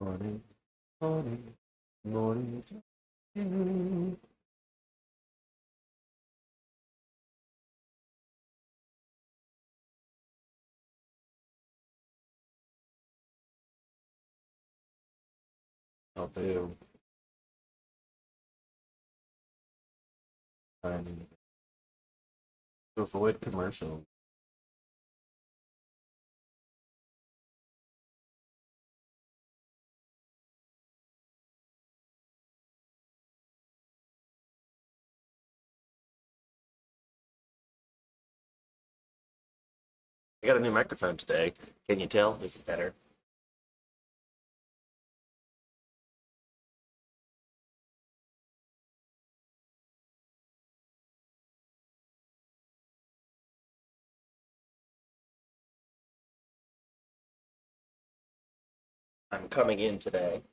Morning, morning, morning to you. Oh, boo. Trying to avoid commercial. I got a new microphone today. Can you tell? Is it better? I'm coming in today.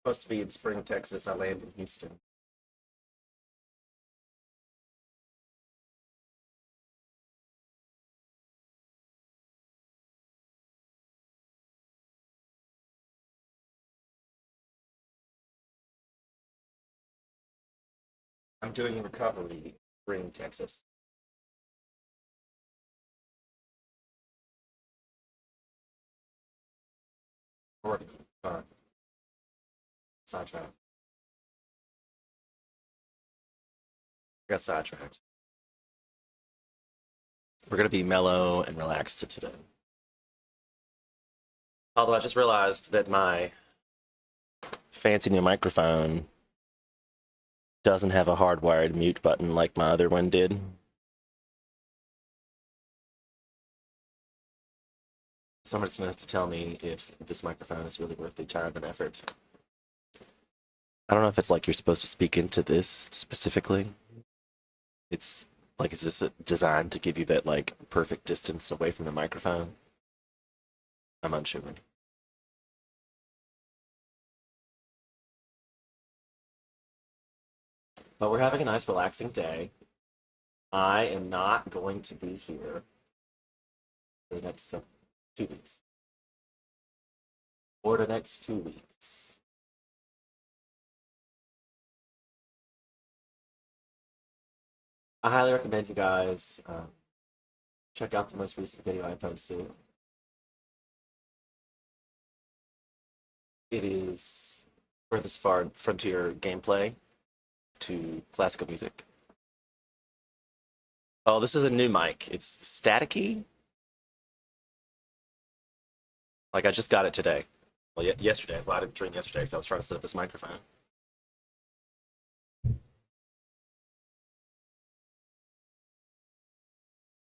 Supposed to be in Spring, Texas. I land in Houston. I'm doing recovery in Spring, Texas. Or, sidetracked. I got sidetracked. We're gonna be mellow and relaxed today. Although I just realized that my fancy new microphone doesn't have a hardwired mute button like my other one did. Someone's gonna have to tell me if this microphone is really worth the time and effort. I don't know if it's like you're supposed to speak into this specifically. It's like, is this designed to give you that like perfect distance away from the microphone? I'm unsure. But we're having a nice relaxing day. I am not going to be here for the next 2 weeks. For the next 2 weeks. I highly recommend you guys check out the most recent video I posted. It is furthest far frontier gameplay to classical music. Oh, this is a new mic. It's staticky. Like I just got it today. Well, yesterday. Well, I didn't dream yesterday, so I was trying to set up this microphone.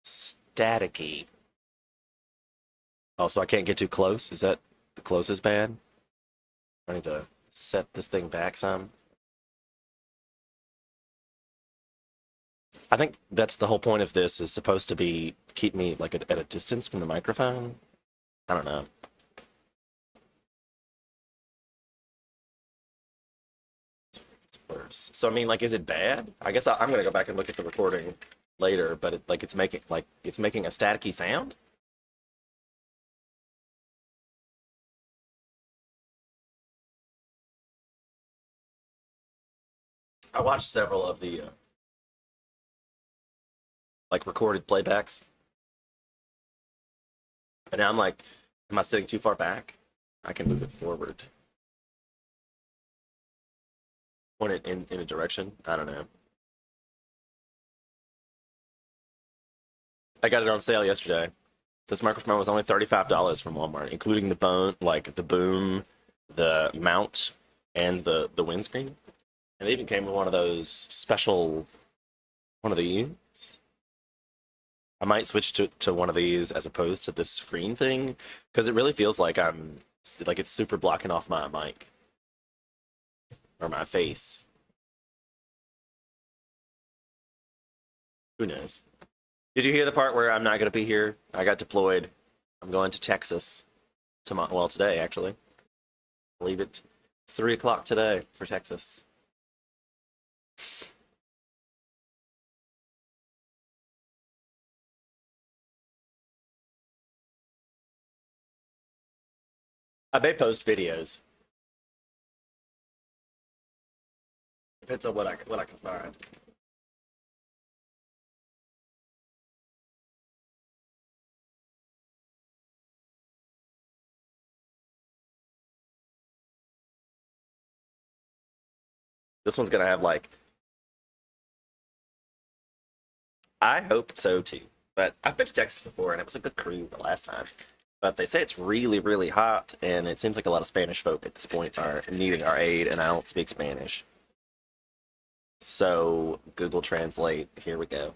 Staticky. Oh, so I can't get too close? Is that the closest bad? I need to set this thing back some. I think that's the whole point of this, is supposed to be keep me like at a distance from the microphone. I don't know. It's worse. So I mean, like, is it bad? I guess I'm gonna go back and look at the recording later, but it's making a staticky sound. I watched several of the like recorded playbacks, and now I'm like, am I sitting too far back? I can move it forward, point it in a direction. I don't know. I got it on sale yesterday. This microphone was only $35 from Walmart, including the bone, like the boom, the mount, and the windscreen. And it even came with one of those special, one of these. I might switch to one of these as opposed to this screen thing, because it really feels like like it's super blocking off my mic or my face. Who knows? Did you hear the part where I'm not going to be here? I got deployed. I'm going to Texas tomorrow. Well, today actually. Believe it 3 o'clock today for Texas. I may post videos. Depends on what I can find. This one's gonna have like, I hope so too. But I've been to Texas before and it was a good cruise the last time. But they say it's really, really hot, and it seems like a lot of Spanish folk at this point are needing our aid, and I don't speak Spanish. So, Google Translate, here we go.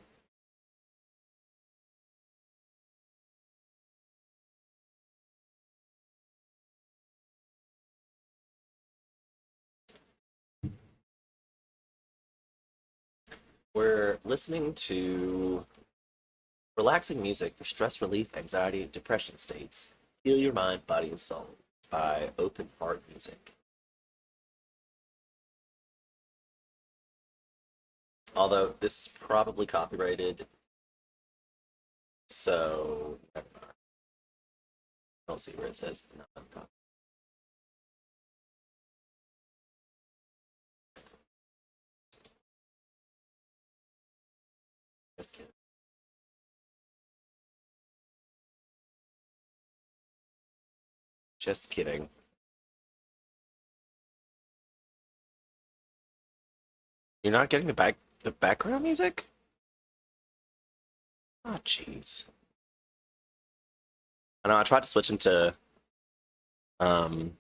We're listening to relaxing music for stress relief, anxiety, and depression states. Heal your mind, body, and soul by Open Heart Music. Although this is probably copyrighted, so never mind. I don't see where it says non-copyrighted. Just kidding. Just kidding. You're not getting the background music? Oh jeez. I know I tried to switch them to um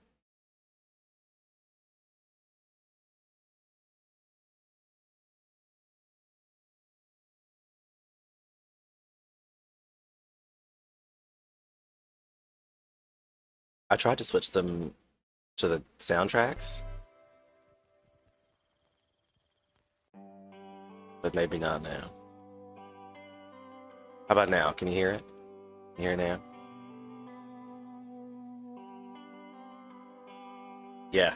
I tried to switch them to the soundtracks, but maybe not now. How about now? Can you hear it? Can you hear it now? Yeah,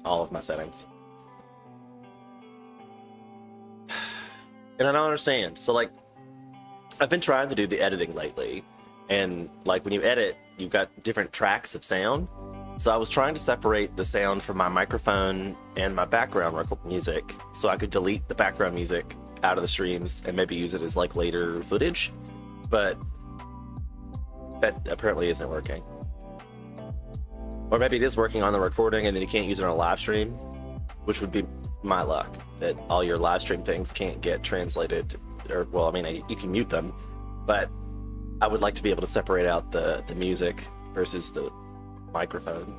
all of my settings. And I don't understand. So like I've been trying to do the editing lately, and like when you edit, you've got different tracks of sound. So I was trying to separate the sound from my microphone and my background music so I could delete the background music out of the streams and maybe use it as like later footage. But that apparently isn't working. Or maybe it is working on the recording and then you can't use it on a live stream, which would be my luck, that all your live stream things can't get translated. Or, well, I mean, you can mute them, but I would like to be able to separate out the music versus the microphone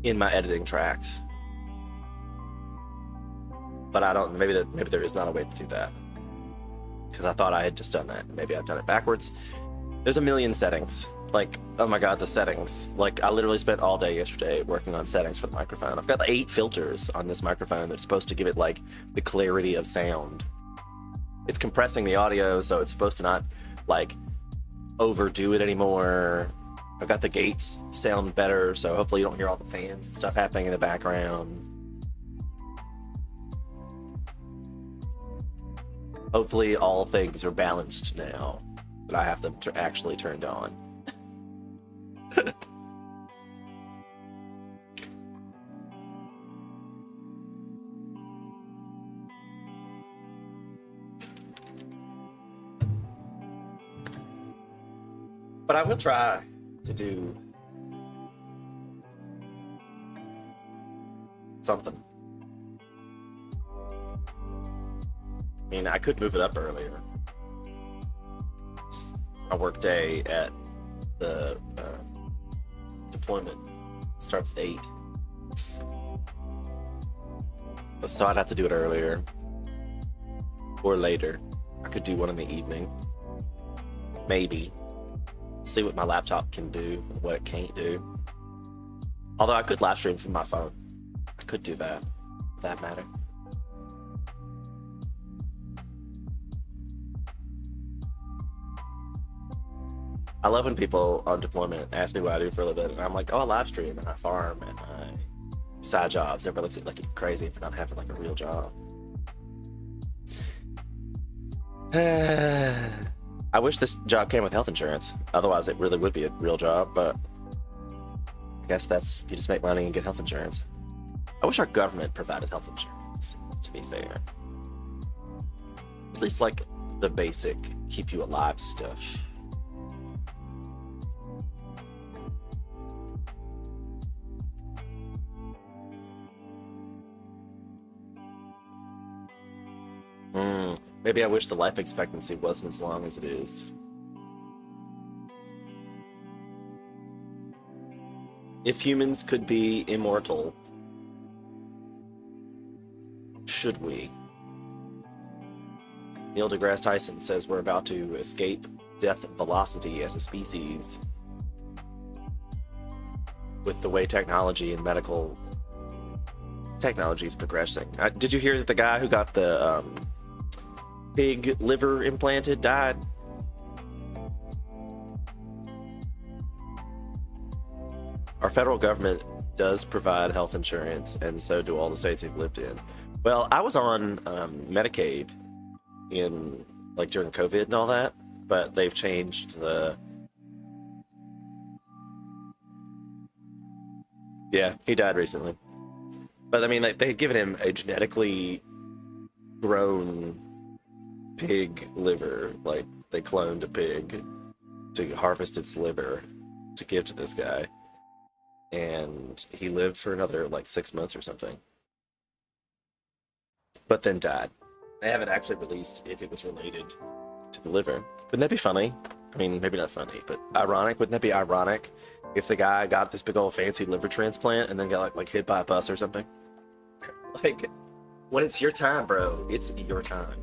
in my editing tracks. But I don't, maybe there is not a way to do that, because I thought I had just done that. Maybe I've done it backwards. There's a million settings. Like, oh my god, the settings. Like, I literally spent all day yesterday working on settings for the microphone. I've got 8 filters on this microphone that's supposed to give it like the clarity of sound. It's compressing the audio, so it's supposed to not like overdo it anymore. I've got the gates sound better, so hopefully you don't hear all the fans and stuff happening in the background. Hopefully all things are balanced now, but I have them actually turned on. But I will try to do something. I mean, I could move it up earlier. Our work day at the deployment starts 8. So I'd have to do it earlier or later. I could do one in the evening. Maybe. See what my laptop can do, what it can't do. Although I could live stream from my phone. I could do that, for that matter. I love when people on deployment ask me what I do for a living, and I'm like, oh, I live stream and I farm and I side jobs. Everybody looks at like you're crazy for not having like a real job. I wish this job came with health insurance. Otherwise, it really would be a real job, but I guess that's, you just make money and get health insurance. I wish our government provided health insurance, to be fair. At least like the basic keep you alive stuff. Maybe I wish the life expectancy wasn't as long as it is. If humans could be immortal, should we? Neil deGrasse Tyson says we're about to escape death velocity as a species with the way technology and medical technology is progressing. Did you hear that the guy who got the pig liver implanted died? Our federal government does provide health insurance, and so do all the states we've lived in. Well, I was on Medicaid in like during COVID and all that, but they've changed the. Yeah, he died recently. But I mean, like, they had given him a genetically grown pig liver. Like, they cloned a pig to harvest its liver to give to this guy. And he lived for another, like, 6 months or something. But then died. They haven't actually released if it was related to the liver. Wouldn't that be funny? I mean, maybe not funny, but ironic. Wouldn't that be ironic if the guy got this big old fancy liver transplant and then got like hit by a bus or something? Like, when it's your time, bro, it's your time.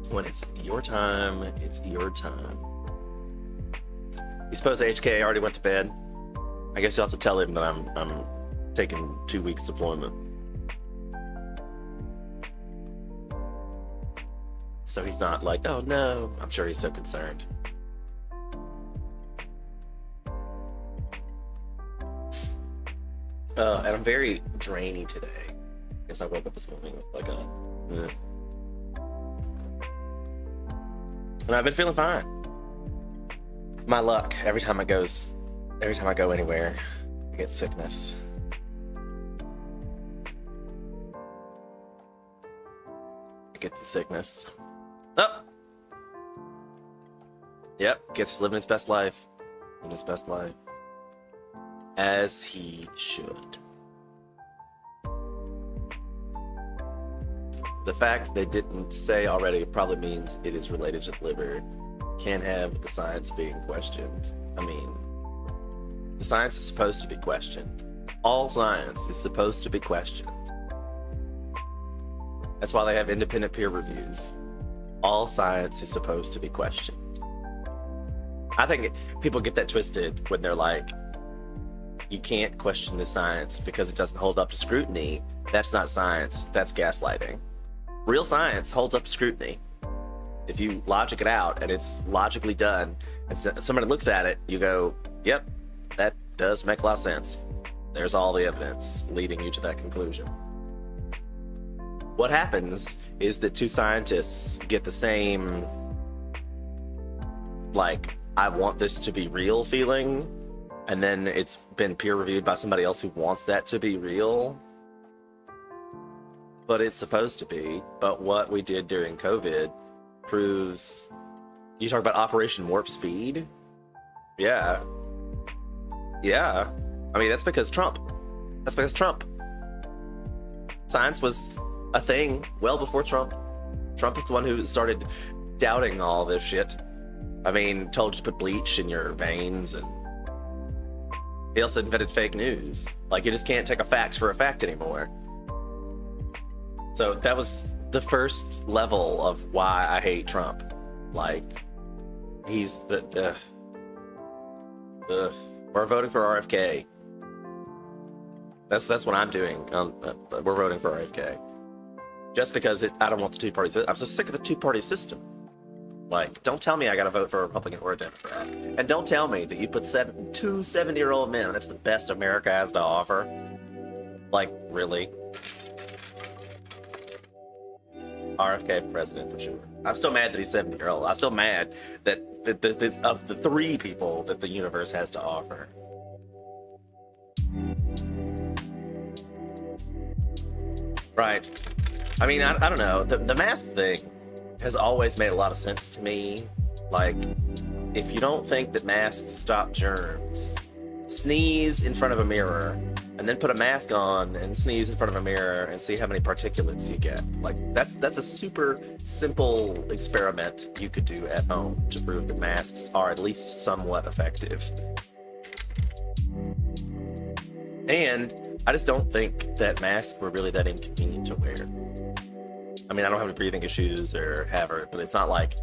When it's your time, it's your time. You suppose HK already went to bed? I guess you'll have to tell him that I'm taking 2 weeks deployment. So he's not like, oh no. I'm sure he's so concerned. And I'm very drainy today. I guess I woke up this morning with like a... And I've been feeling fine. My luck, every time I go anywhere, I get sickness. I get the sickness. Oh! Yep, guess he's living his best life. Living his best life. As he should. The fact they didn't say already probably means it is related to the liver. Can't have the science being questioned. I mean, the science is supposed to be questioned. All science is supposed to be questioned. That's why they have independent peer reviews. All science is supposed to be questioned. I think people get that twisted when they're like, you can't question the science because it doesn't hold up to scrutiny. That's not science, that's gaslighting. Real science holds up to scrutiny. If you logic it out and it's logically done, and somebody looks at it, you go, yep, that does make a lot of sense. There's all the evidence leading you to that conclusion. What happens is that two scientists get the same, like, I want this to be real feeling, and then it's been peer reviewed by somebody else who wants that to be real. But it's supposed to be. But what we did during COVID proves... You talk about Operation Warp Speed? Yeah. Yeah. I mean, that's because Trump. That's because Trump. Science was a thing well before Trump. Trump is the one who started doubting all this shit. I mean, told you to put bleach in your veins, and he also invented fake news. Like, you just can't take a fact for a fact anymore. So that was the first level of why I hate Trump. Like, he's the... We're voting for RFK. That's what I'm doing. We're voting for RFK. Just because I don't want the two-party system. I'm so sick of the two-party system. Like, don't tell me I gotta vote for a Republican or a Democrat. And don't tell me that you put two 70-year-old men, that's the best America has to offer. Like, really? RFK for president for sure. I'm still mad that he's 70-year-old. I'm still mad that of the three people that the universe has to offer. Right. I mean, I don't know. The mask thing has always made a lot of sense to me. Like, if you don't think that masks stop germs, sneeze in front of a mirror and then put a mask on and sneeze in front of a mirror and see how many particulates you get. Like, that's a super simple experiment you could do at home to prove that masks are at least somewhat effective. And I just don't think that masks were really that inconvenient to wear. I mean, I don't have any breathing issues or but it's not like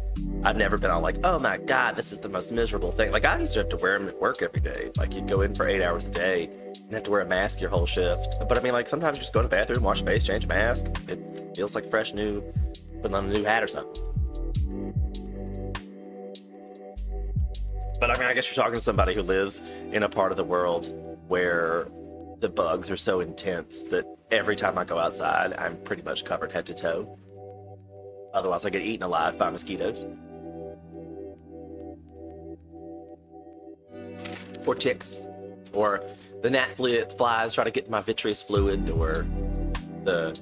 I've never been all like, oh my God, this is the most miserable thing. Like, I used to have to wear them at work every day. Like, you'd go in for 8 hours a day and have to wear a mask your whole shift. But I mean, like, sometimes you just go to the bathroom, wash your face, change a mask. It feels like fresh new, putting on a new hat or something. But I mean, I guess you're talking to somebody who lives in a part of the world where the bugs are so intense that every time I go outside, I'm pretty much covered head to toe. Otherwise, I get eaten alive by mosquitoes. Or ticks. Or the gnat flies try to get my vitreous fluid, or the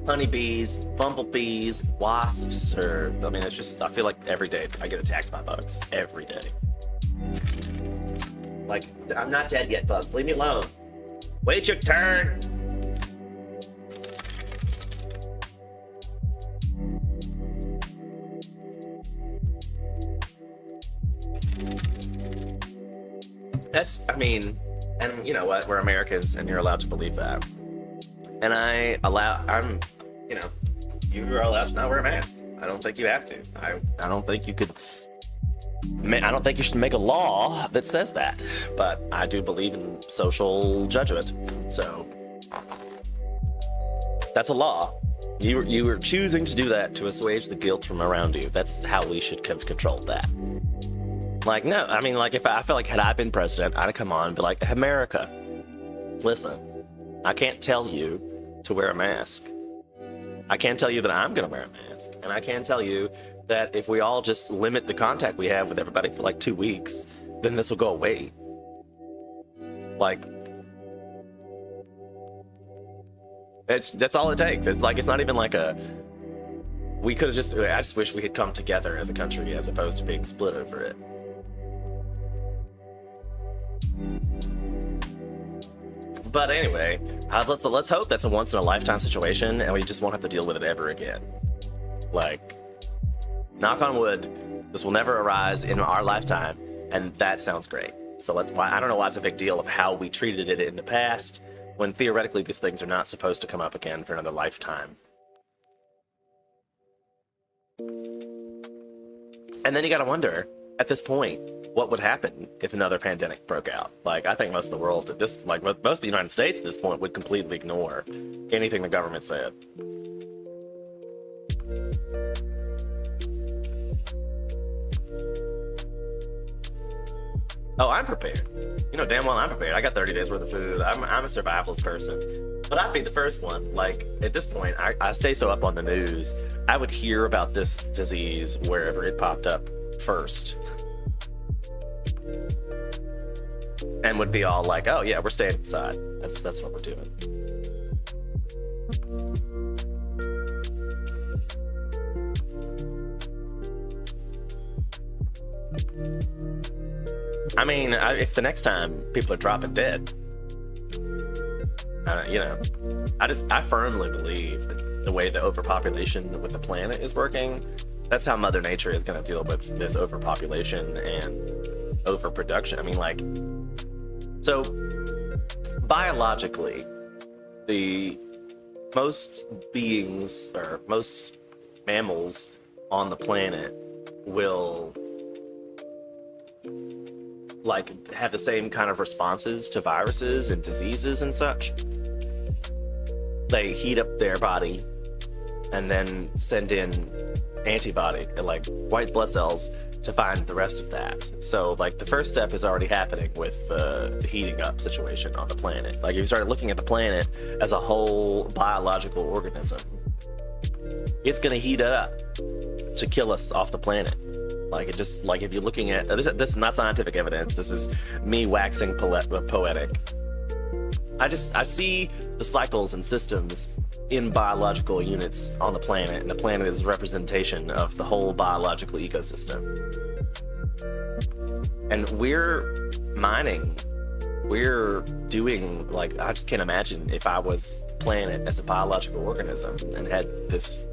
honeybees, bumblebees, wasps, or, I mean, it's just, I feel like every day I get attacked by bugs. Every day. Like, I'm not dead yet, bugs. Leave me alone. Wait your turn! I mean, and you know what? We're Americans, and you're allowed to believe that. And you're allowed to not wear a mask. I don't think you have to. I don't think you could. I don't think you should make a law that says that, but I do believe in social judgment. So that's a law. You were choosing to do that to assuage the guilt from around you. That's how we should have controlled that. Like, no, I mean, like, if I feel like had I been president, I'd come on and be like, America, listen, I can't tell you to wear a mask. I can't tell you that I'm going to wear a mask. And I can tell you that if we all just limit the contact we have with everybody for like 2 weeks, then this will go away. Like, that's all it takes. It's like, it's not even like we could have I just wish we had come together as a country as opposed to being split over it. But anyway, let's hope that's a once in a lifetime situation and we just won't have to deal with it ever again. Like, knock on wood, this will never arise in our lifetime, and that sounds great. So I don't know why it's a big deal of how we treated it in the past, when theoretically these things are not supposed to come up again for another lifetime. And then you gotta wonder, at this point, what would happen if another pandemic broke out? Like, I think most of the world most of the United States at this point would completely ignore anything the government said. Oh, I'm prepared. You know damn well I'm prepared. I got 30 days worth of food. I'm a survivalist person. But I'd be the first one. Like, at this point, I stay so up on the news. I would hear about this disease wherever it popped up first. And would be all like, oh yeah, we're staying inside. That's what we're doing. I mean, if the next time people are dropping dead, I firmly believe that the way the overpopulation with the planet is working, that's how Mother Nature is going to deal with this overpopulation and overproduction. I mean, like, so biologically, most beings or most mammals on the planet will like have the same kind of responses to viruses and diseases and such. They heat up their body and then send in antibody, like white blood cells, to find the rest of that. So like the first step is already happening with the heating up situation on the planet. Like if you started looking at the planet as a whole biological organism, it's gonna heat up to kill us off the planet. Like it just, like if you're looking at this is not scientific evidence. This is me waxing poetic. I see the cycles and systems in biological units on the planet, and the planet is a representation of the whole biological ecosystem. And we're mining, we're doing, like, I just can't imagine if I was the planet as a biological organism and had this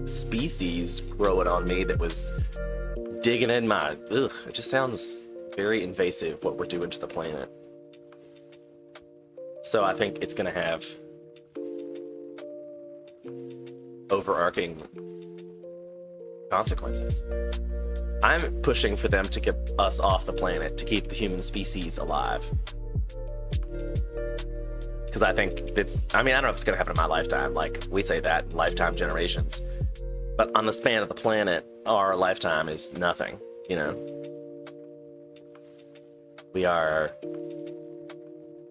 species growing on me that was digging in my, ugh, it just sounds very invasive what we're doing to the planet. So I think it's gonna have overarching consequences. I'm pushing for them to get us off the planet to keep the human species alive. Because I think I don't know if it's gonna happen in my lifetime, like we say that, lifetime generations. But on the span of the planet, our lifetime is nothing, you know? We are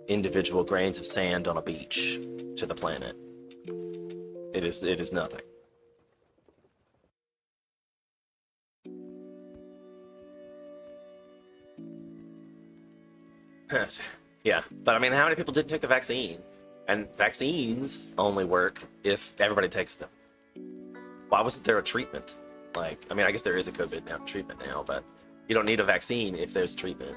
individual grains of sand on a beach to the planet. It is nothing. Yeah, but I mean, how many people didn't take the vaccine? And vaccines only work if everybody takes them. Why wasn't there a treatment? Like, I mean, I guess there is a COVID treatment now, but you don't need a vaccine if there's treatment.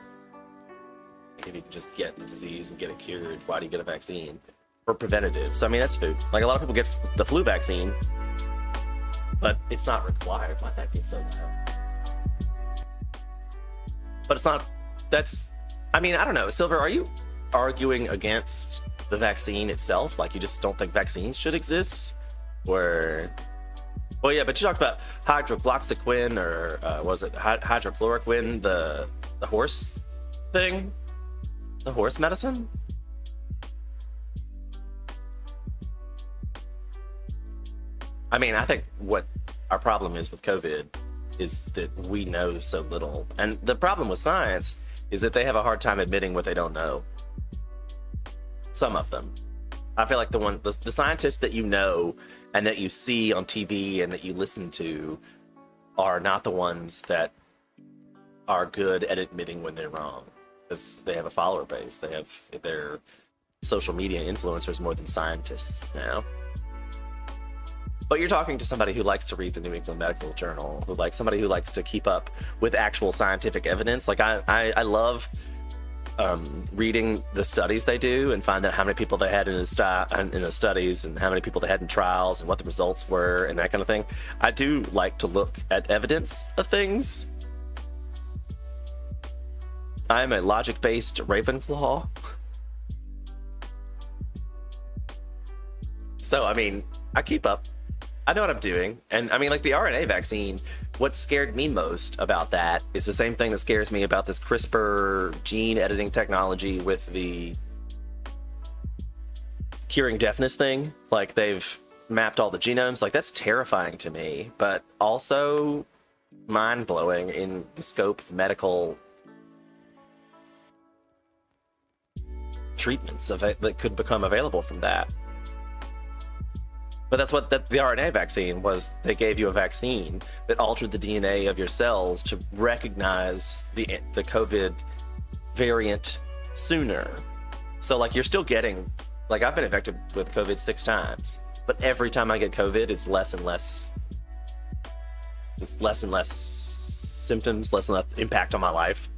Like, if you can just get the disease and get it cured, why do you get a vaccine? Or preventative. So I mean, that's food. Like a lot of people get the flu vaccine, but it's not required. Why'd that get so loud? But it's not, I mean, I don't know. Silver, are you arguing against the vaccine itself? Like you just don't think vaccines should exist? Or, well, yeah, but you talked about hydroxychloroquine, or was it hydrochloroquine, the horse thing? The horse medicine? I mean, I think what our problem is with COVID is that we know so little. And the problem with science is that they have a hard time admitting what they don't know. Some of them. I feel like the scientists that you know and that you see on TV and that you listen to are not the ones that are good at admitting when they're wrong. Because they have a follower base. They're social media influencers more than scientists now. But you're talking to somebody who likes to read the New England Medical Journal, somebody who likes to keep up with actual scientific evidence. Like I love reading the studies they do and find out how many people they had in the studies and how many people they had in trials and what the results were and that kind of thing. I do like to look at evidence of things. I'm a logic-based Ravenclaw. So, I mean, I keep up. I know what I'm doing. And I mean, like the RNA vaccine, what scared me most about that is the same thing that scares me about this CRISPR gene editing technology with the curing deafness thing. Like they've mapped all the genomes. Like that's terrifying to me, but also mind-blowing in the scope of medical treatments that could become available from that. But that's what the RNA vaccine was. They gave you a vaccine that altered the DNA of your cells to recognize the COVID variant sooner. So like you're still getting, like I've been infected with COVID 6 times, but every time I get COVID, it's less and less symptoms, less and less impact on my life.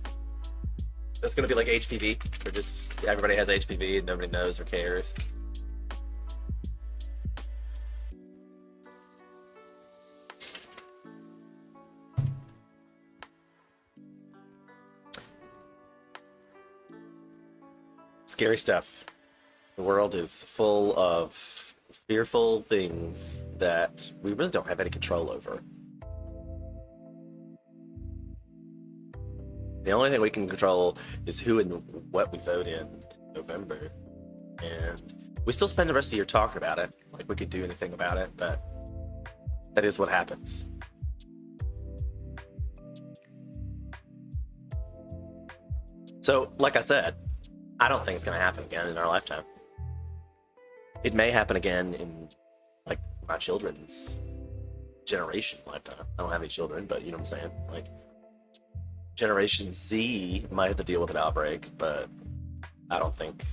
It's gonna be like HPV, or just everybody has HPV and nobody knows or cares. Scary stuff. The world is full of fearful things that we really don't have any control over. The only thing we can control is who and what we vote in November. And we still spend the rest of the year talking about it, like we could do anything about it, but that is what happens. So, like I said, I don't think it's going to happen again in our lifetime. It may happen again in, like, my children's generation lifetime. I don't have any children, but you know what I'm saying? Like, Generation Z might have to deal with an outbreak, but I don't think...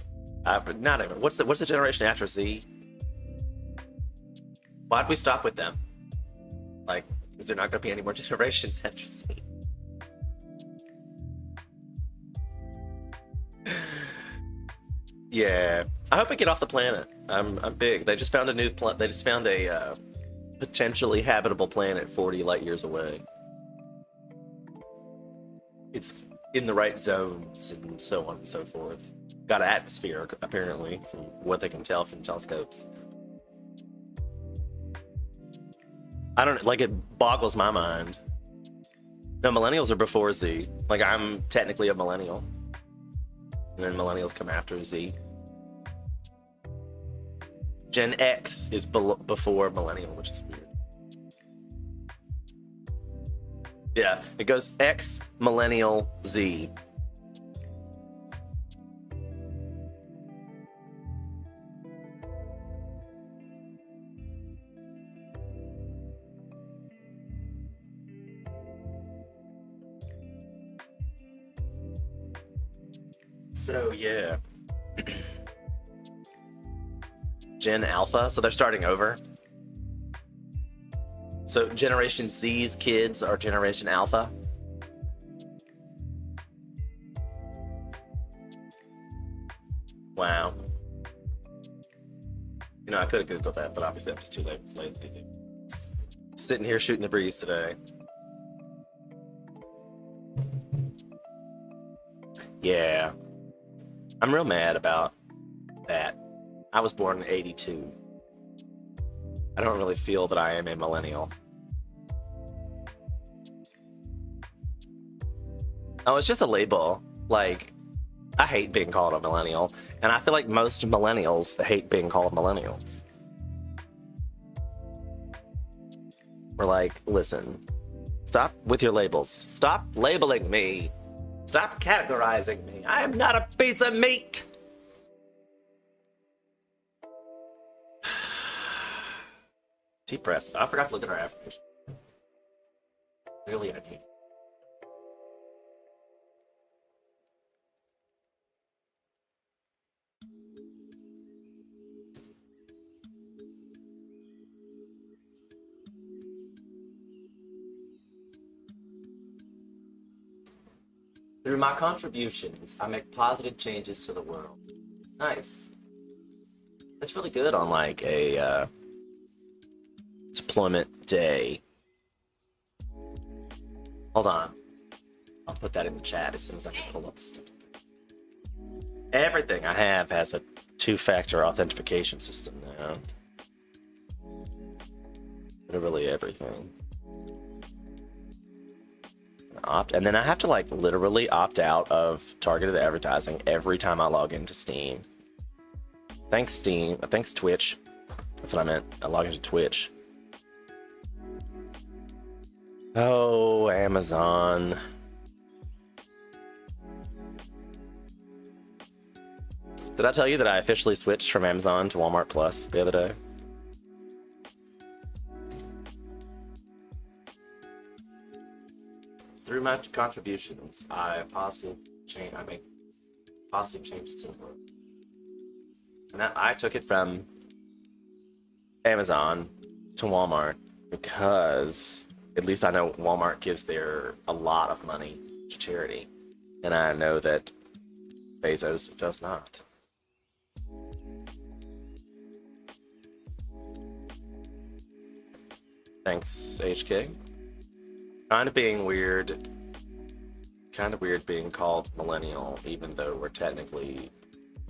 not even. What's the generation after Z? Why'd we stop with them? Like, is there not going to be any more generations after Z? Yeah, I hope we get off the planet. I'm big. They just found a new They just found a potentially habitable planet 40 light years away. It's in the right zones and so on and so forth. Got an atmosphere, apparently, from what they can tell from telescopes. I don't like, it boggles my mind. No, millennials are before Z. Like, I'm technically a millennial. And then millennials come after Z. Gen X is before millennial, which is weird. Yeah, it goes X, millennial, Z. So, yeah. Gen Alpha, so they're starting over. So Generation Z's kids are Generation Alpha. Wow. You know, I could have Googled that, but obviously I'm just too late to do it. Sitting here shooting the breeze today. Yeah. I'm real mad about that. I was born in 82. I don't really feel that I am a millennial. Oh, it's just a label. Like, I hate being called a millennial, and I feel like most millennials hate being called millennials. We're like, listen, stop with your labels. Stop labeling me. Stop categorizing me. I am not a piece of meat. Deep breath. I forgot to look at our affirmation. Really, I need. Through my contributions, I make positive changes to the world. Nice. That's really good on, like, a deployment day. Hold on. I'll put that in the chat as soon as I can pull up the stuff. Everything I have has a two-factor authentication system now. Literally everything. And then I have to, like, literally opt out of targeted advertising every time I log into Steam. Thanks, Steam. Thanks, Twitch. That's what I meant. I log into Twitch. Oh, Amazon. Did I tell you that I officially switched from Amazon to Walmart Plus the other day? Through my contributions, I make positive changes to the world. And I took it from Amazon to Walmart because at least I know Walmart gives a lot of money to charity. And I know that Bezos does not. Thanks, HK. Kind of weird being called millennial, even though we're technically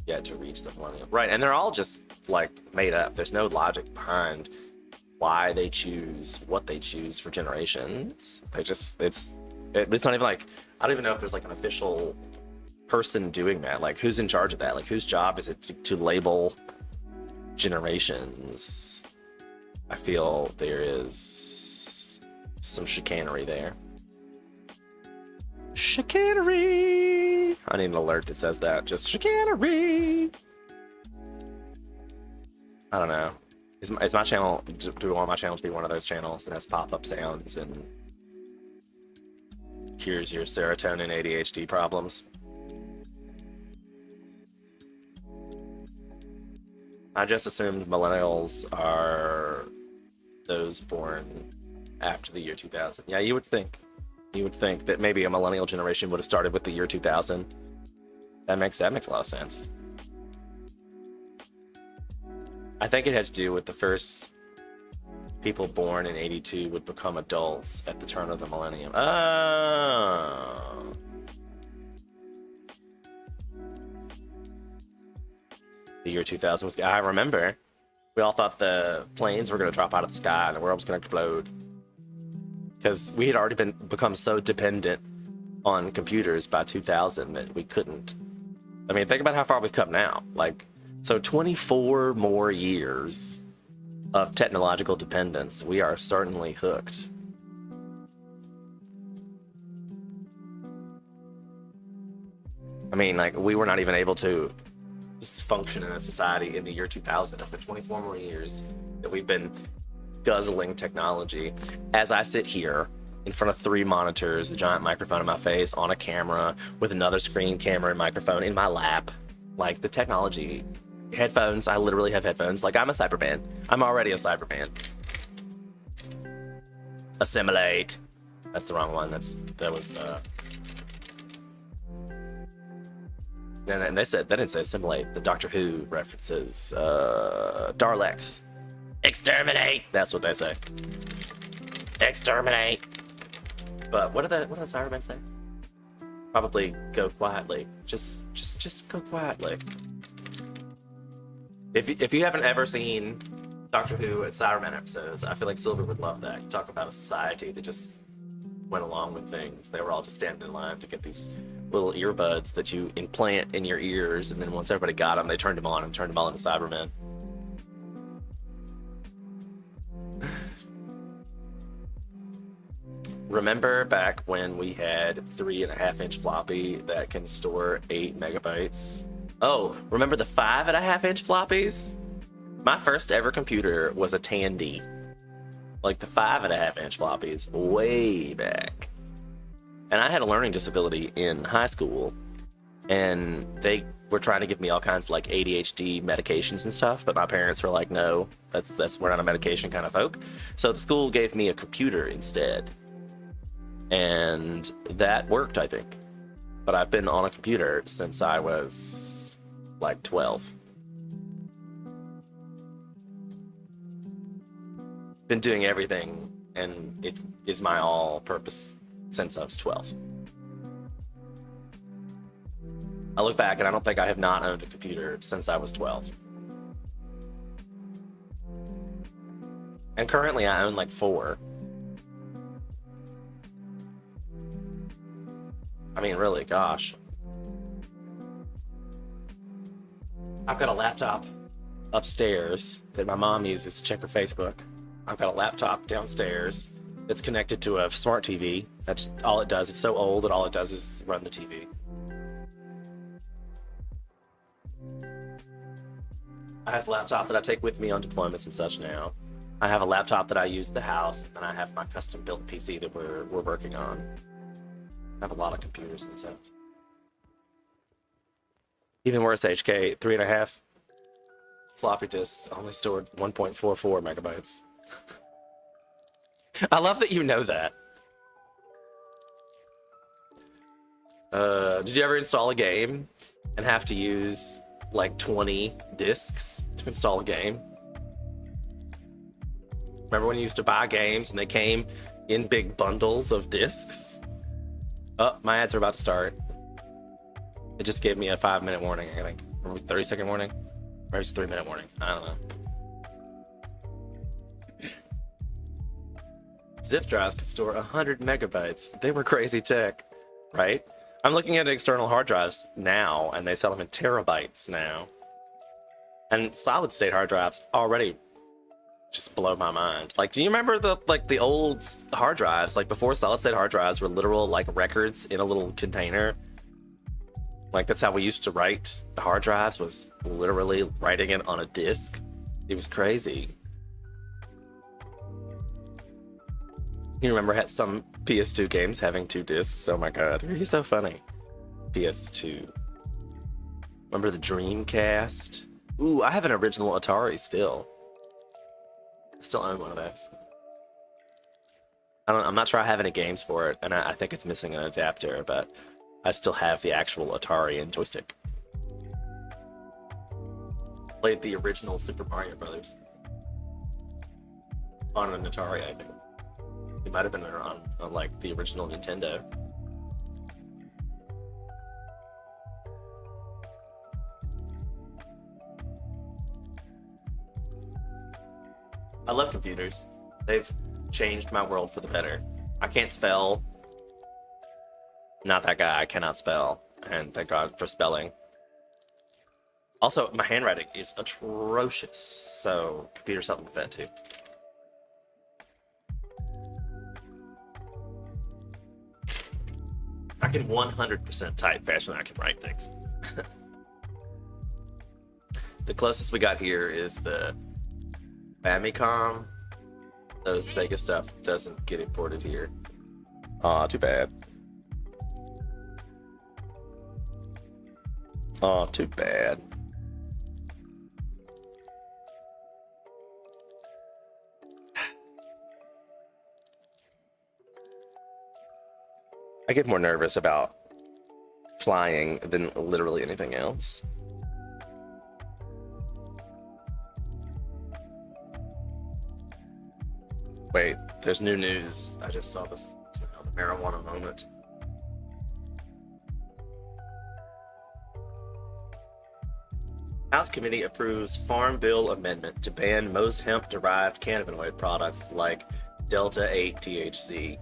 yet to reach the millennial. Right, and they're all just, like, made up. There's no logic behind why they choose what they choose for generations. It's It's not even like, I don't even know if there's like an official person doing that. Like, who's in charge of that? Like, whose job is it to label generations? I feel there is some chicanery there. Chicanery! I need an alert that says that. Just chicanery! I don't know. Is my channel, do we want my channel to be one of those channels that has pop-up sounds and cures your serotonin ADHD problems? I just assumed millennials are those born after the year 2000. Yeah, you would think. You would think that maybe a millennial generation would have started with the year 2000. That makes a lot of sense. I think it had to do with the first people born in 82 would become adults at the turn of the millennium. Oh. The year 2000 was, I remember, we all thought the planes were going to drop out of the sky and the world was going to explode. Because we had already become so dependent on computers by 2000 that we couldn't. I mean, think about how far we've come now. Like, so 24 more years of technological dependence. We are certainly hooked. I mean, like, we were not even able to function in a society in the year 2000. It's been 24 more years that we've been guzzling technology. As I sit here in front of 3 monitors, a giant microphone in my face, on a camera, with another screen camera and microphone in my lap, like the technology, headphones, I literally have headphones. Like, I'm a Cyberman. I'm already a Cyberman. Assimilate. That's the wrong one. That was and they didn't say assimilate. The Doctor Who references Daleks. Exterminate. That's what they say. Exterminate. But what do the Cybermen say? Probably go quietly. Just go quietly. If you haven't ever seen Doctor Who at Cybermen episodes, I feel like Silver would love that. You talk about a society that just went along with things. They were all just standing in line to get these little earbuds that you implant in your ears, and then once everybody got them, they turned them on and turned them all into Cybermen. Remember back when we had 3.5-inch floppy that can store 8 megabytes? Oh, remember the 5.5-inch floppies? My first ever computer was a Tandy. Like the 5.5-inch floppies, way back. And I had a learning disability in high school, and they were trying to give me all kinds of like ADHD medications and stuff, but my parents were like, no, we're not a medication kind of folk. So the school gave me a computer instead. And that worked, I think. But I've been on a computer since I was like 12. Been doing everything, and it is my all-purpose since I was 12. I look back and I don't think I have not owned a computer since I was 12. And currently I own like 4. I mean, really, gosh. I've got a laptop upstairs that my mom uses to check her Facebook. I've got a laptop downstairs that's connected to a smart TV. That's all it does. It's so old that all it does is run the TV. I have a laptop that I take with me on deployments and such now. I have a laptop that I use at the house, and then I have my custom-built PC that we're working on. I have a lot of computers in this house. Even worse, HK, 3.5 floppy disks only stored 1.44 megabytes. I love that you know that. Did you ever install a game and have to use like 20 discs to install a game? Remember when you used to buy games and they came in big bundles of discs? Oh, my ads are about to start. It just gave me a 5-minute warning, I think. Or 30-second warning? Or it's 3-minute warning. I don't know. Zip drives could store 100 megabytes. They were crazy tech, right? I'm looking at external hard drives now, and they sell them in terabytes now. And solid state hard drives already just blow my mind. Like, do you remember the old hard drives? Like before solid state hard drives were literal like records in a little container. Like that's how we used to write the hard drives, was literally writing it on a disk. It was crazy. You remember some PS2 games having 2 discs? Oh my god, he's so funny. PS2. Remember the Dreamcast? Ooh, I have an original Atari still. I still own one of those. I'm not sure I have any games for it, and I think it's missing an adapter, but I still have the actual Atari and joystick. Played the original Super Mario Brothers on an Atari, I think. It might have been on like the original Nintendo. I love computers. They've changed my world for the better. I can't spell. Not that guy, I cannot spell. And thank God for spelling. Also, my handwriting is atrocious, so computers help me with that too. I can 100% type faster than I can write things. The closest we got here is the Famicom. Those Sega stuff doesn't get imported here. Aw, too bad. Aw, too bad. I get more nervous about flying than literally anything else. Wait, there's new news. I just saw this. The marijuana moment. House Committee approves Farm Bill amendment to ban most hemp-derived cannabinoid products like Delta-8 THC.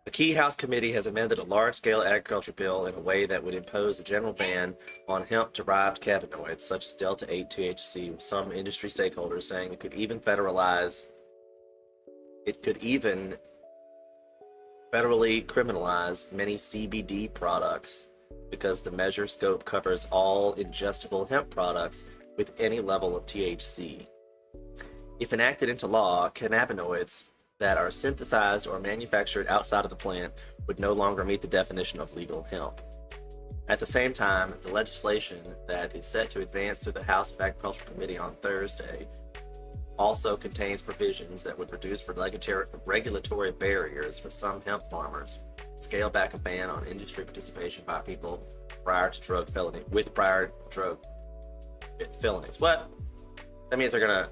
The key House Committee has amended a large-scale agriculture bill in a way that would impose a general ban on hemp-derived cannabinoids such as Delta-8 THC, with some industry stakeholders saying it could even federally criminalize many CBD products, because the measure scope covers all ingestible hemp products with any level of THC. If enacted into law, cannabinoids that are synthesized or manufactured outside of the plant would no longer meet the definition of legal hemp. At the same time, the legislation that is set to advance through the House Agriculture Committee on Thursday also contains provisions that would reduce regulatory barriers for some hemp farmers, scale back a ban on industry participation by people with prior drug felonies. What? That means they're gonna.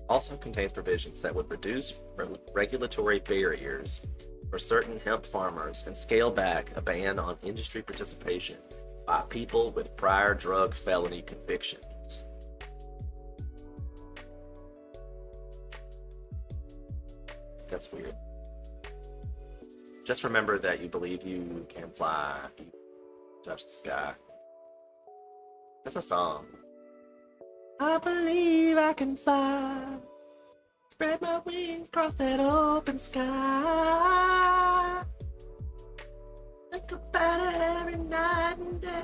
Also contains provisions that would reduce regulatory barriers for certain hemp farmers and scale back a ban on industry participation by people with prior drug felony convictions. That's weird. Just remember that you believe you can fly, you touch the sky. That's a song. I believe I can fly. Spread my wings across that open sky. Think about it every night and day.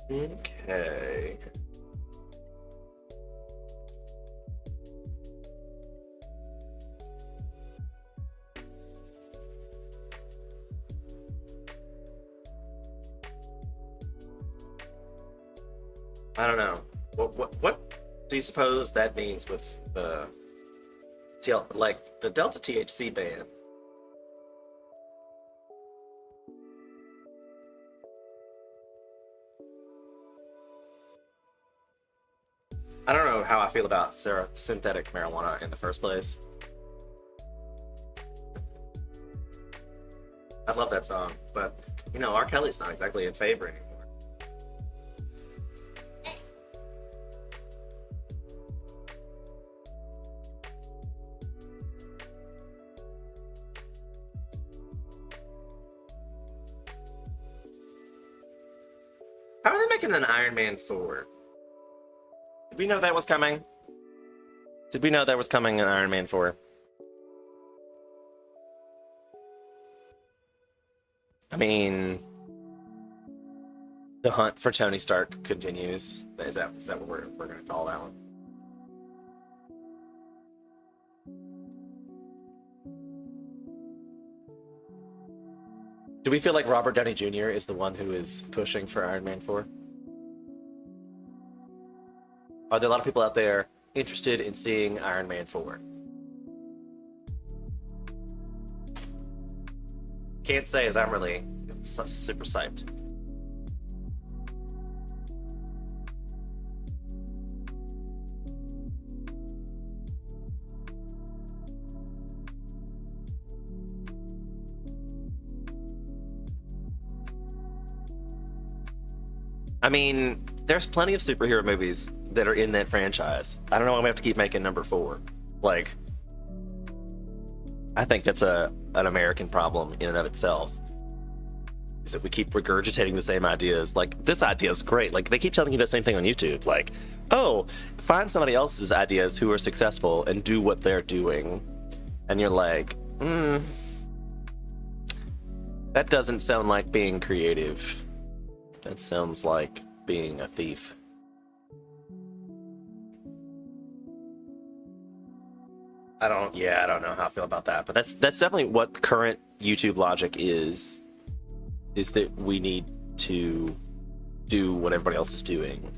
Okay. I don't know. What do you suppose that means with the like the Delta THC ban? The Delta THC ban, the Delta THC ban I don't know how I feel about synthetic marijuana in the first place. I love that song, but you know, R. Kelly's not exactly in favor anymore. How are they making an Iron Man 4? Did we know that was coming? Did we know that was coming in Iron Man 4? I mean, the hunt for Tony Stark continues. Is that what we're gonna call that one? Do we feel like Robert Downey Jr. is the one who is pushing for Iron Man 4? Are there a lot of people out there interested in seeing Iron Man 4? Can't say as I'm really super psyched. I mean, there's plenty of superhero movies that are in that franchise. I don't know why we have to keep making number 4. Like, I think that's an American problem in and of itself. Is that we keep regurgitating the same ideas. Like, this idea is great. Like, they keep telling you the same thing on YouTube. Like, oh, find somebody else's ideas who are successful and do what they're doing. And you're like, that doesn't sound like being creative. That sounds like being a thief. I don't know how I feel about that, but that's definitely what current YouTube logic is that we need to do what everybody else is doing.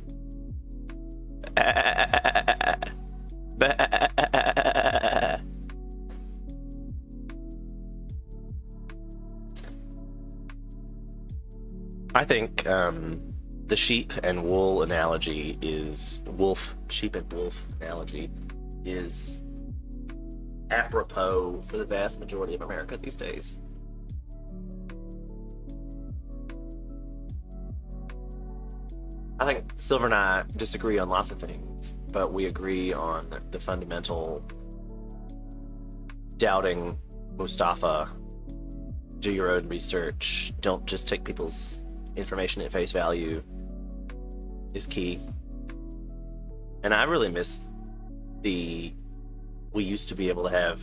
I think the sheep and wool analogy is sheep and wolf analogy is apropos for the vast majority of America these days. I think Silver and I disagree on lots of things, but we agree on the fundamental doubting Mustafa, do your own research, don't just take people's information at face value is key. And I really miss we used to be able to have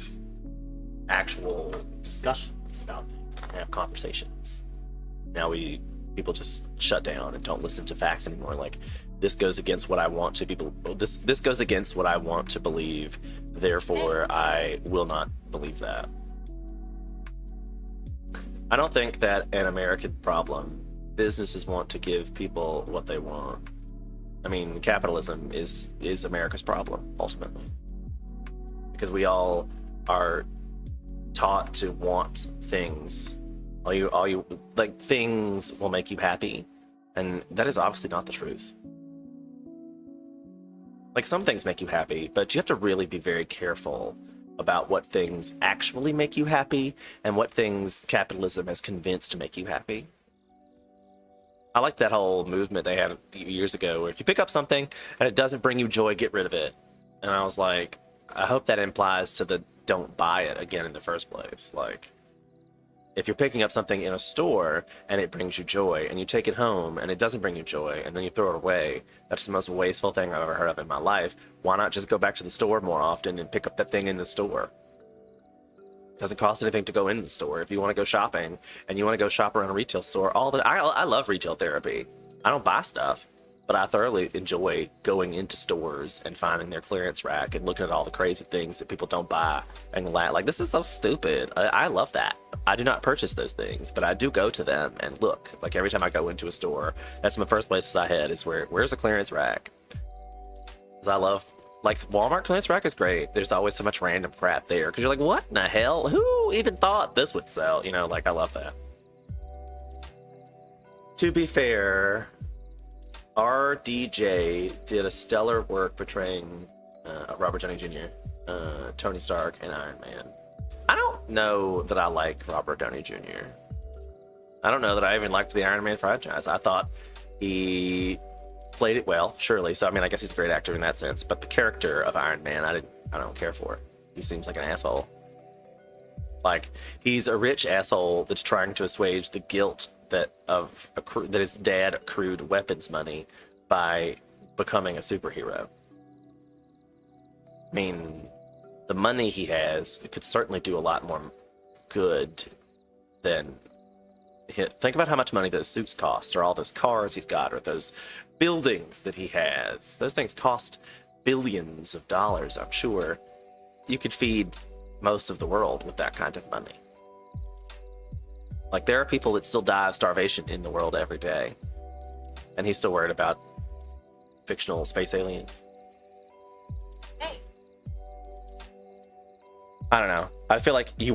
actual discussions about things and have conversations. Now people just shut down and don't listen to facts anymore. Like, this goes against what I want to this goes against what I want to believe, therefore I will not believe that. I don't think that an American problem. Businesses want to give people what they want. I mean, capitalism is America's problem, ultimately. Because we all are taught to want things. All you like, things will make you happy, and that is obviously not the truth. Like, some things make you happy, but you have to really be very careful about what things actually make you happy and what things capitalism has convinced to make you happy. I like that whole movement they had a few years ago where if you pick up something and it doesn't bring you joy, get rid of it. And I was like, I hope that implies to the don't buy it again in the first place. Like, if you're picking up something in a store and it brings you joy, and you take it home and it doesn't bring you joy, and then you throw it away, that's the most wasteful thing I've ever heard of in my life. Why not just go back to the store more often and pick up that thing in the store? It doesn't cost anything to go in the store. If you want to go shopping and you want to go shop around a retail store, I love retail therapy. I don't buy stuff, but I thoroughly enjoy going into stores and finding their clearance rack and looking at all the crazy things that people don't buy and like, this is so stupid. I love that. I do not purchase those things, but I do go to them and look. Like, every time I go into a store, that's my first places I head, is where's a clearance rack? Because I love, like, Walmart clearance rack is great. There's always so much random crap there because you're like, what in the hell? Who even thought this would sell? You know, like, I love that. To be fair, RDJ did a stellar work portraying Robert Downey Jr., Tony Stark, and Iron Man. I don't know that I like Robert Downey Jr. I don't know that I even liked the Iron Man franchise. I thought he played it well, surely. So I mean, I guess he's a great actor in that sense. But the character of Iron Man, I don't care for. He seems like an asshole. Like he's a rich asshole that's trying to assuage the guilt that his dad accrued weapons money by becoming a superhero. I mean, the money he has could certainly do a lot more good than think about how much money those suits cost, or all those cars he's got, or those buildings that he has. Those things cost billions of dollars, I'm sure. You could feed most of the world with that kind of money. Like, there are people that still die of starvation in the world every day, and he's still worried about fictional space aliens. Hey. I don't know. I feel like you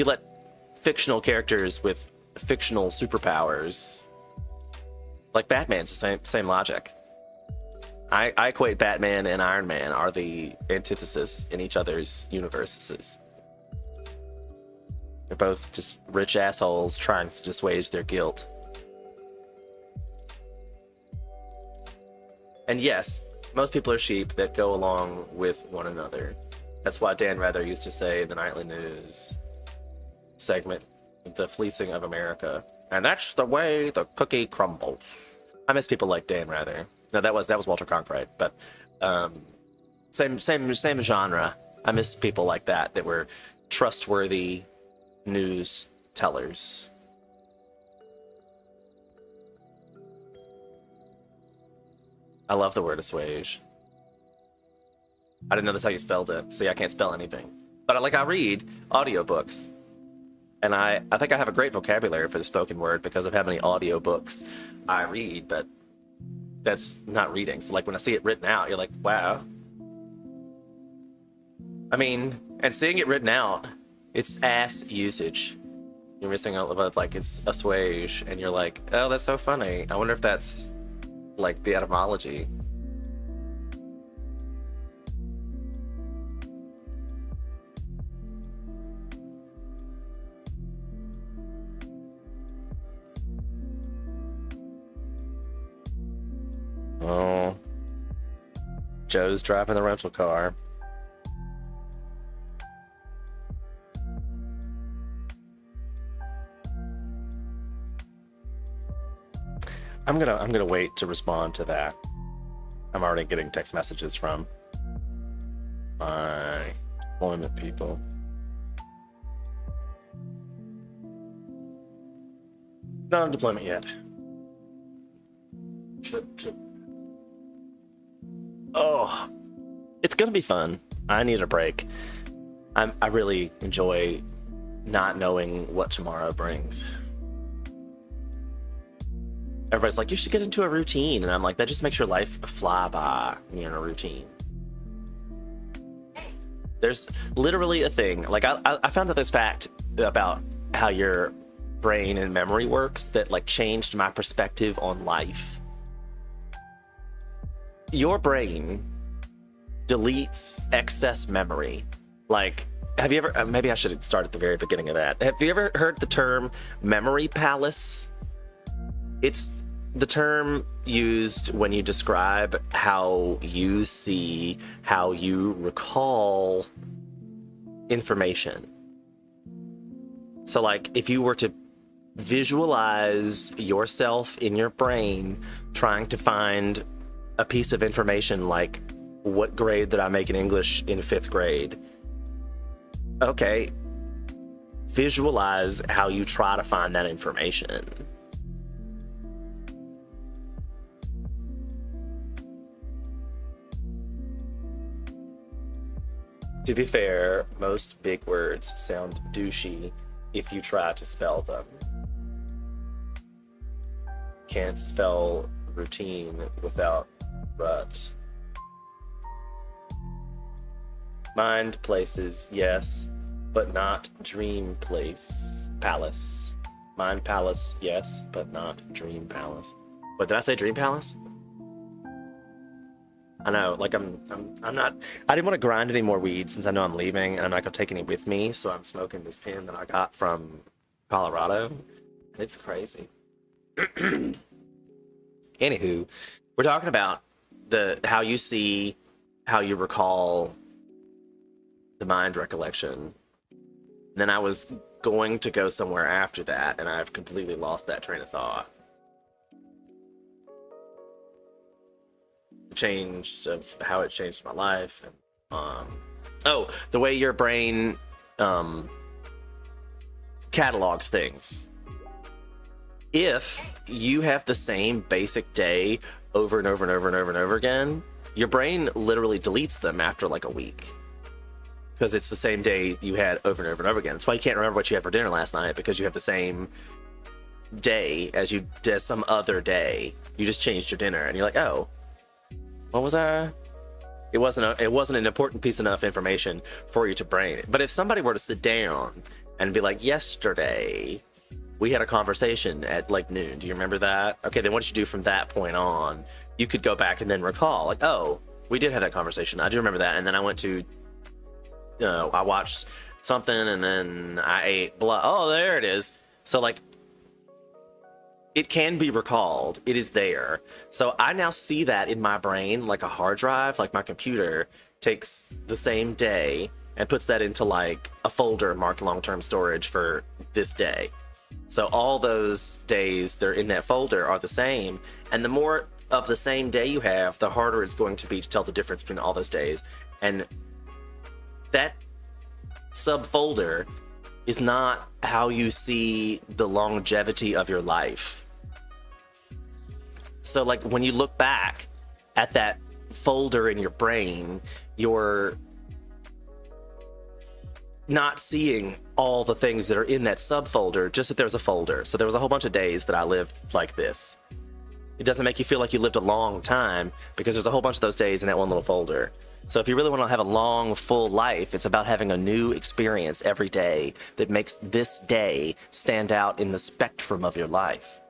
let fictional characters with fictional superpowers, like Batman's the same logic. I equate Batman and Iron Man are the antithesis in each other's universes. They're both just rich assholes trying to dissuage their guilt. And yes, most people are sheep that go along with one another. That's why Dan Rather used to say in the nightly news segment, the fleecing of America. And that's the way the cookie crumbles. I miss people like Dan Rather. No, that was Walter Cronkite, but same genre. I miss people like that were trustworthy news tellers. I love the word assuage. I didn't know that's how you spelled it. See, I can't spell anything. But I read audiobooks. And I think I have a great vocabulary for the spoken word because of how many audiobooks I read, but that's not reading. So like when I see it written out, you're like, wow. I mean, and seeing it written out, it's ass usage. You're missing out about like it's assuage, and you're like, oh, that's so funny. I wonder if that's like the etymology. Oh, Joe's driving the rental car. I'm gonna wait to respond to that. I'm already getting text messages from my employment people. Not on deployment yet. Oh, it's gonna be fun. I need a break. I really enjoy not knowing what tomorrow brings. Everybody's like, you should get into a routine, and I'm like, that just makes your life fly by when you're in a routine. There's literally a thing. Like I found out this fact about how your brain and memory works that like changed my perspective on life. Your brain deletes excess memory. Like, have you ever, maybe I should start at the very beginning of that. Have you ever heard the term memory palace? It's the term used when you describe how you see, how you recall information. So like if you were to visualize yourself in your brain trying to find a piece of information like, what grade did I make in English in 5th grade? Okay, visualize how you try to find that information. To be fair, most big words sound douchey if you try to spell them. Can't spell routine without rut. Mind places, yes, but not dream palace. Mind palace, yes, but not dream palace. What, did I say dream palace? I know, like I'm not. I didn't want to grind any more weed since I know I'm leaving, and I'm not gonna take any with me. So I'm smoking this pen that I got from Colorado, and it's crazy. Anywho, we're talking about the how you recall the mind recollection. And then I was going to go somewhere after that, and I've completely lost that train of thought. Change of how it changed my life, and the way your brain catalogs things. If you have the same basic day over and over and over and over and over again, your brain literally deletes them after like a week, because it's the same day you had over and over and over again. That's why you can't remember what you had for dinner last night, because you have the same day as some other day. You just changed your dinner, and you're like, oh, what was that? It wasn't an important piece enough information for you to brain it. But if somebody were to sit down and be like, yesterday we had a conversation at like noon. Do you remember that? Okay, then what did you do from that point on? You could go back and then recall, like, oh, we did have that conversation. I do remember that. And then I went to, I watched something, and then I ate blah. Oh, there it is. So like, it can be recalled. It is there. So I now see that in my brain like a hard drive. Like my computer takes the same day and puts that into like a folder marked long-term storage for this day. So all those days they're in that folder are the same. And the more of the same day you have, the harder it's going to be to tell the difference between all those days. And that subfolder is not how you see the longevity of your life. So like when you look back at that folder in your brain, you're not seeing all the things that are in that subfolder, just that there's a folder. So there was a whole bunch of days that I lived like this. It doesn't make you feel like you lived a long time, because there's a whole bunch of those days in that one little folder. So if you really want to have a long, full life, it's about having a new experience every day that makes this day stand out in the spectrum of your life.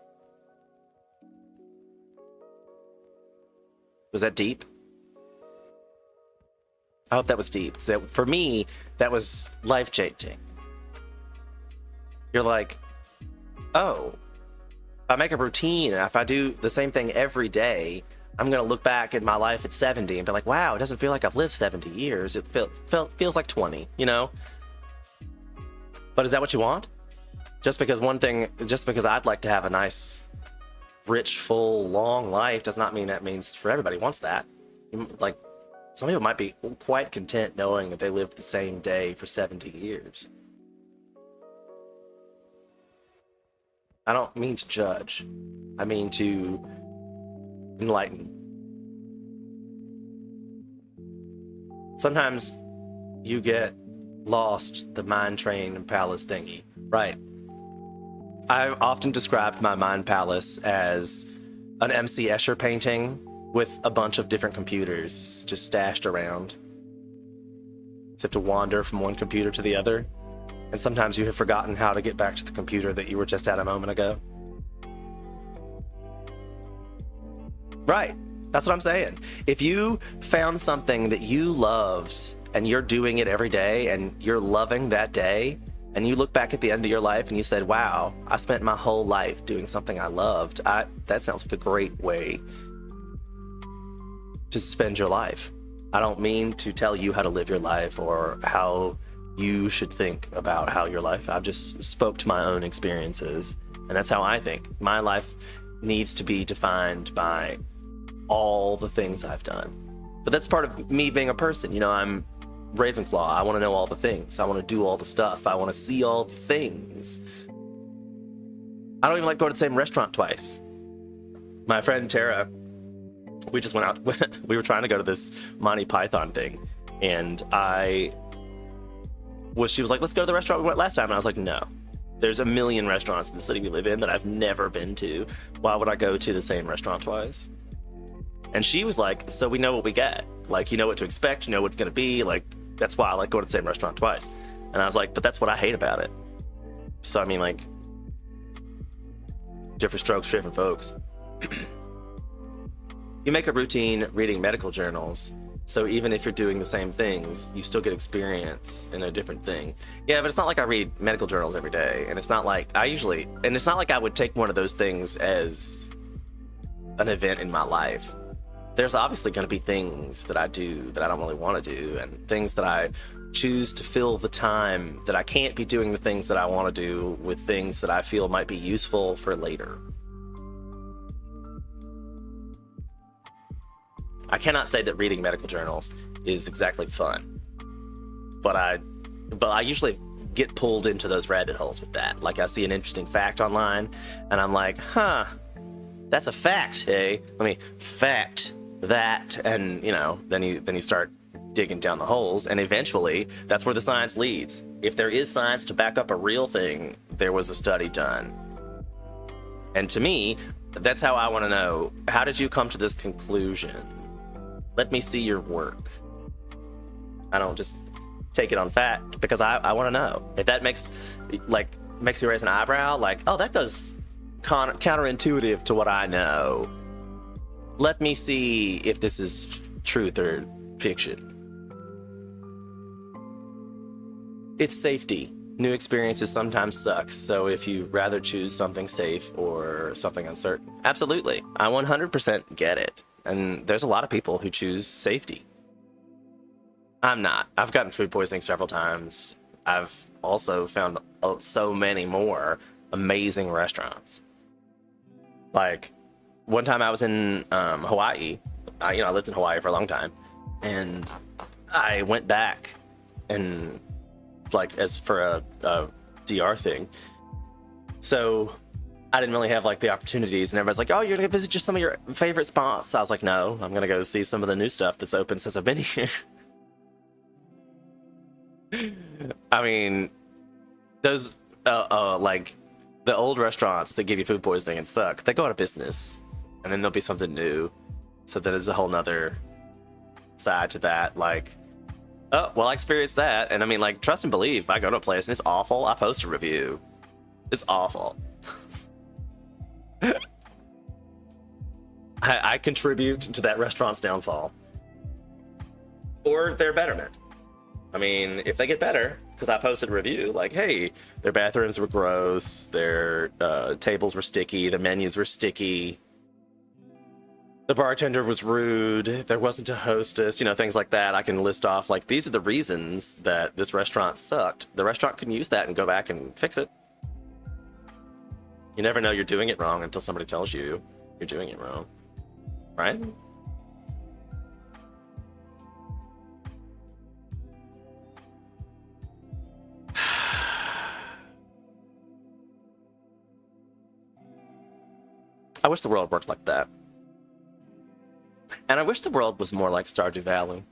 Was that deep? I hope that was deep. So for me, that was life-changing. You're like, oh, if I make a routine, and if I do the same thing every day, I'm going to look back at my life at 70 and be like, wow, it doesn't feel like I've lived 70 years. It feels like 20, you know? But is that what you want? Just because I'd like to have a nice, rich, full, long life does not mean that means for everybody wants that. Like, some people might be quite content knowing that they lived the same day for 70 years. I don't mean to judge. I mean to enlighten. Sometimes you get lost the mind train and palace thingy. Right. I've often described my mind palace as an MC Escher painting with a bunch of different computers just stashed around. You have to wander from one computer to the other, and sometimes you have forgotten how to get back to the computer that you were just at a moment ago. Right, that's what I'm saying. If you found something that you loved and you're doing it every day and you're loving that day, and you look back at the end of your life and you said, wow, I spent my whole life doing something I loved, that sounds like a great way to spend your life. I don't mean to tell you how to live your life or how you should think about how your life. I've just spoke to my own experiences, and that's how I think. My life needs to be defined by all the things I've done. But that's part of me being a person. You know, I'm Ravenclaw. I want to know all the things. I want to do all the stuff. I want to see all the things. I don't even like going to the same restaurant twice. My friend Tara, we just went out. We were trying to go to this Monty Python thing, and she was like, let's go to the restaurant we went last time. And I was like, no. There's a million restaurants in the city we live in that I've never been to. Why would I go to the same restaurant twice? And she was like, so we know what we get. Like, you know what to expect. You know what's going to be. Like, that's why I like going to the same restaurant twice. And I was like, but that's what I hate about it. So, I mean, like, different strokes for different folks. You make a routine reading medical journals, so even if you're doing the same things, you still get experience in a different thing. Yeah, but it's not like I read medical journals every day, and it's not like it's not like I would take one of those things as an event in my life. There's obviously going to be things that I do that I don't really want to do, and things that I choose to fill the time that I can't be doing the things that I want to do with things that I feel might be useful for later. I cannot say that reading medical journals is exactly fun, but I usually get pulled into those rabbit holes with that. Like I see an interesting fact online, and I'm like, huh, that's a fact, hey? Let me fact that, and then you start digging down the holes, and eventually that's where the science leads. If there is science to back up a real thing, there was a study done. And to me, that's how I want to know, how did you come to this conclusion? Let me see your work. I don't just take it on fact, because I want to know. If that makes you raise an eyebrow, like, oh, that goes counterintuitive to what I know. Let me see if this is truth or fiction. It's safety. New experiences sometimes suck, so if you rather choose something safe or something uncertain, absolutely. I 100% get it. And there's a lot of people who choose safety. I'm not. I've gotten food poisoning several times. I've also found so many more amazing restaurants. Like, one time I was in Hawaii. I lived in Hawaii for a long time. And I went back and, as for a DR thing. So I didn't really have the opportunities, and everybody's like, oh, you're gonna visit just some of your favorite spots. I was like, no, I'm gonna go see some of the new stuff that's open since I've been here. I mean, those the old restaurants that give you food poisoning and suck, they go out of business, and then there'll be something new. So that is a whole nother side to that. Oh, well, I experienced that, and I mean, trust and believe. I go to a place and it's awful, I post a review. It's awful. I contribute to that restaurant's downfall, or their betterment. I mean, if they get better, because I posted a review, hey, their bathrooms were gross, their tables were sticky, the menus were sticky, the bartender was rude, there wasn't a hostess, things like that. I can list off, these are the reasons that this restaurant sucked. The restaurant can use that and go back and fix it. You never know you're doing it wrong until somebody tells you you're doing it wrong, right? I wish the world worked like that. And I wish the world was more like Stardew Valley.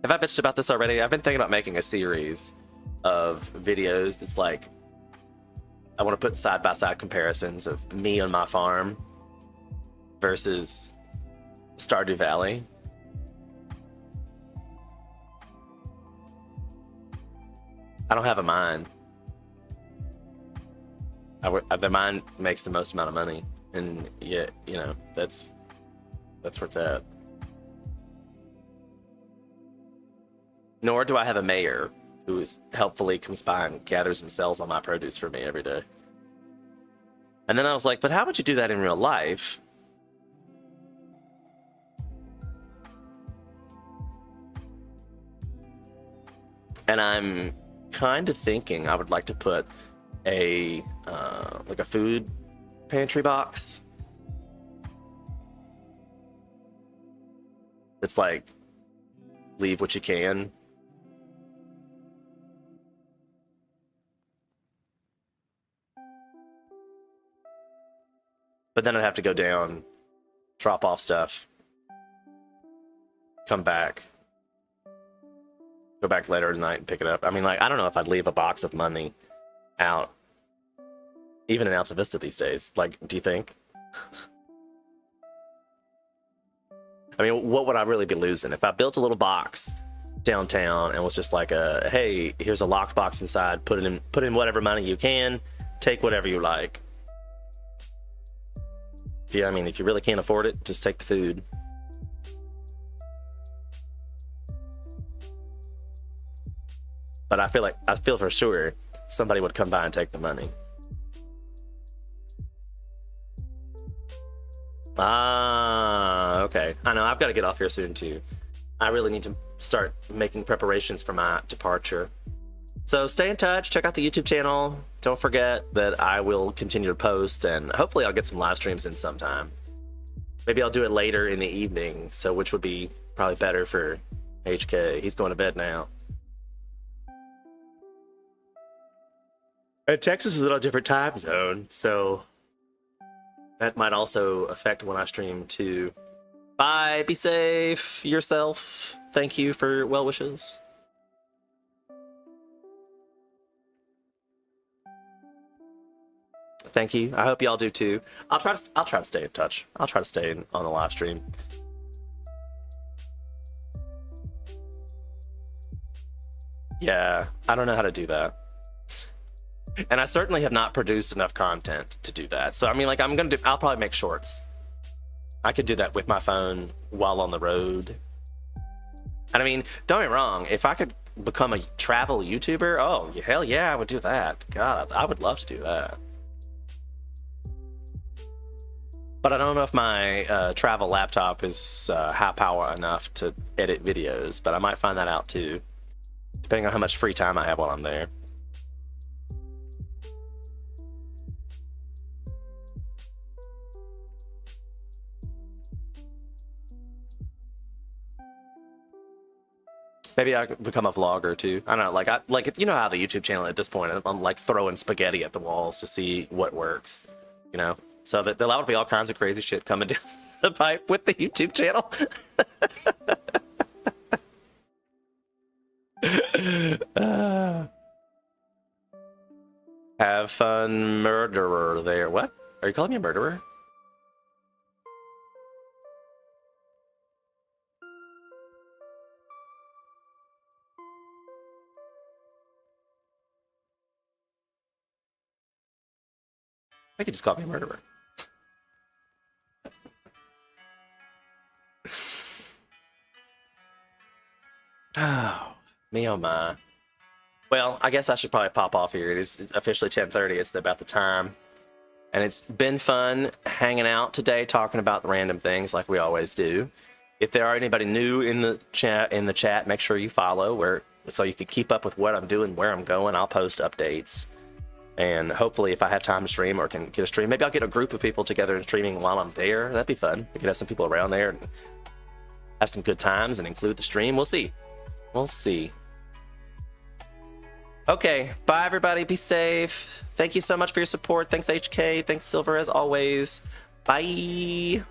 Have I bitched about this already? I've been thinking about making a series of videos that's I want to put side-by-side comparisons of me on my farm versus Stardew Valley. I don't have a mind. The mind makes the most amount of money, and yet, that's where it's at. Nor do I have a mayor who helpfully comes by and gathers and sells all my produce for me every day. And then I was like, but how would you do that in real life? And I'm kind of thinking I would like to put a food pantry box. It's leave what you can. But then I'd have to go down, drop off stuff, come back, go back later tonight and pick it up. I mean, I don't know if I'd leave a box of money out, even in Alta Vista these days. Do you think? I mean, what would I really be losing? If I built a little box downtown and was just hey, here's a locked box inside, put in whatever money you can, take whatever you like. I mean, if you really can't afford it, just take the food. But I feel for sure somebody would come by and take the money. Ah, okay. I know, I've got to get off here soon too. I really need to start making preparations for my departure. So stay in touch, check out the YouTube channel. Don't forget that I will continue to post, and hopefully I'll get some live streams in sometime. Maybe I'll do it later in the evening, so which would be probably better for HK. He's going to bed now. And Texas is in a different time zone, so that might also affect when I stream too. Bye, be safe, yourself. Thank you for well wishes. Thank you. I hope y'all do too. I'll try to stay in touch. I'll try to stay on the live stream. Yeah, I don't know how to do that. And I certainly have not produced enough content to do that. So I mean, like, I'll probably make shorts. I could do that with my phone while on the road. And I mean, don't get me wrong, if I could become a travel YouTuber, oh, hell yeah, I would do that. God, I would love to do that. But I don't know if my travel laptop is high power enough to edit videos, but I might find that out too, depending on how much free time I have while I'm there. Maybe I could become a vlogger too. I don't know, like you know how the YouTube channel at this point, I'm like throwing spaghetti at the walls to see what works, you know? So that there'll be all kinds of crazy shit coming down the pipe with the YouTube channel. Have fun, murderer there. What? Are you calling me a murderer? I could just call me a murderer. Oh, me oh my. Well, I guess I should probably pop off here. It is officially 10:30. It's about the time. And it's been fun hanging out today, talking about the random things like we always do. If there are anybody new in the chat, make sure you follow so you can keep up with what I'm doing, where I'm going. I'll post updates. And hopefully if I have time to stream or can get a stream, maybe I'll get a group of people together and streaming while I'm there. That'd be fun. We could have some people around there and have some good times and include the stream. We'll see. We'll see. Okay, bye everybody. Be safe. Thank you so much for your support. Thanks HK. Thanks Silver as always. Bye.